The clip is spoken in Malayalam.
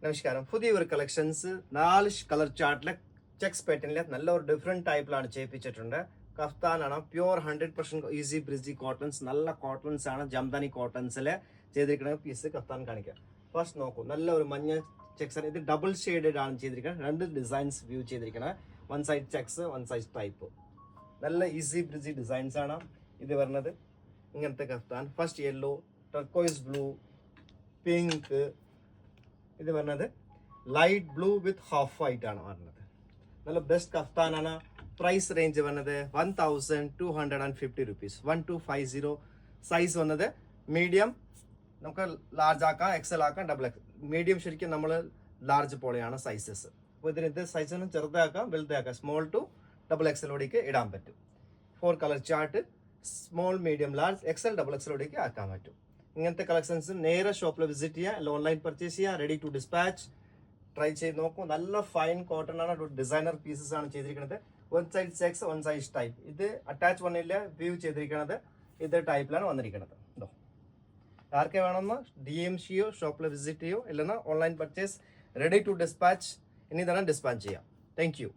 നമസ്കാരം. പുതിയൊരു കളക്ഷൻസ് 4 കളർ ചാർട്ടിലെ ചെക്സ് പാറ്റേണിലെ നല്ല ഒരു ഡിഫറെന്റ് ടൈപ്പിലാണ് ചെയ്യിപ്പിച്ചിട്ടുണ്ട്. കഫ്താനാണ്, പ്യൂർ 100% ഈസി ബ്രിസി കോട്ടൺസ്, നല്ല കോട്ടൺസ് ആണ്. ജംദാനി കോട്ടൺസിലെ ചെയ്തിരിക്കുന്ന പീസ് കഫ്താൻ കാണിക്കാം. ഫസ്റ്റ് നോക്കൂ, നല്ല ഒരു മഞ്ഞ ചെക്സ് ആണ്. ഇത് ഡബിൾ ഷെയ്ഡഡ് ആണ് ചെയ്തിരിക്കുന്നത്. 2 ഡിസൈൻസ് വ്യൂ ചെയ്തിരിക്കുന്നത്. One side checks, one side type. നല്ല ഈസി ബ്രിസി ഡിസൈൻസ് ആണ് ഇത് വരുന്നത്. ഇങ്ങനത്തെ kaftan first yellow, turquoise blue, pink. ഇത് പറഞ്ഞത് light blue with half white ആണ് പറഞ്ഞത്. നല്ല ബെസ്റ്റ് കഫ്താനാണ്. പ്രൈസ് റേഞ്ച് വന്നത് 1250 റുപ്പീസ്. 1250. സൈസ് വന്നത് മീഡിയം, നമുക്ക് ലാർജ് ആക്കാം, എക്സൽ ആക്കാം, ഡബിൾ എക്സ്. മീഡിയം ശരിക്കും നമ്മൾ ലാർജ് പോലെയാണ് സൈസസ്. അപ്പോൾ ഇത് സൈസിന് ചെറുതാക്കാം, വലുതാക്കാം. സ്മോൾ ടു ഡബിൾ എക്സലോടേക്ക് ഇടാൻ പറ്റും. 4 colour chart, small, medium, large, XL, double എക്സലോടേക്ക് ആക്കാൻ പറ്റും. ഇങ്ങനത്തെ കളക്ഷൻസ് നേരെ ഷോപ്പിൽ വിസിറ്റ് ചെയ്യുക, അല്ല ഓൺലൈൻ പർച്ചേസ് ചെയ്യുക. റെഡി ടു ഡിസ്പാച്ച് ട്രൈ ചെയ്ത് നോക്കൂ. നല്ല ഫൈൻ കോട്ടൺ ആണ്. ഡിസൈനർ പീസസ് ആണ് ചെയ്തിരിക്കുന്നത്. One side checks, one side type. ഇത് അറ്റാച്ച് വണ്ണില്ല വ്യൂ ചെയ്തിരിക്കുന്നത്. ഇത് ടൈപ്പിലാണ് വന്നിരിക്കുന്നത്. ഇതോ ആർക്കെ വേണമെന്ന് DM ചെയ്യോ, ഷോപ്പിൽ വിസിറ്റ് ചെയ്യോ, ഇല്ലെന്ന് online purchase. Ready to dispatch. ഇനി തന്നെ ഡിസ്പാച്ച് ചെയ്യാം. Thank U.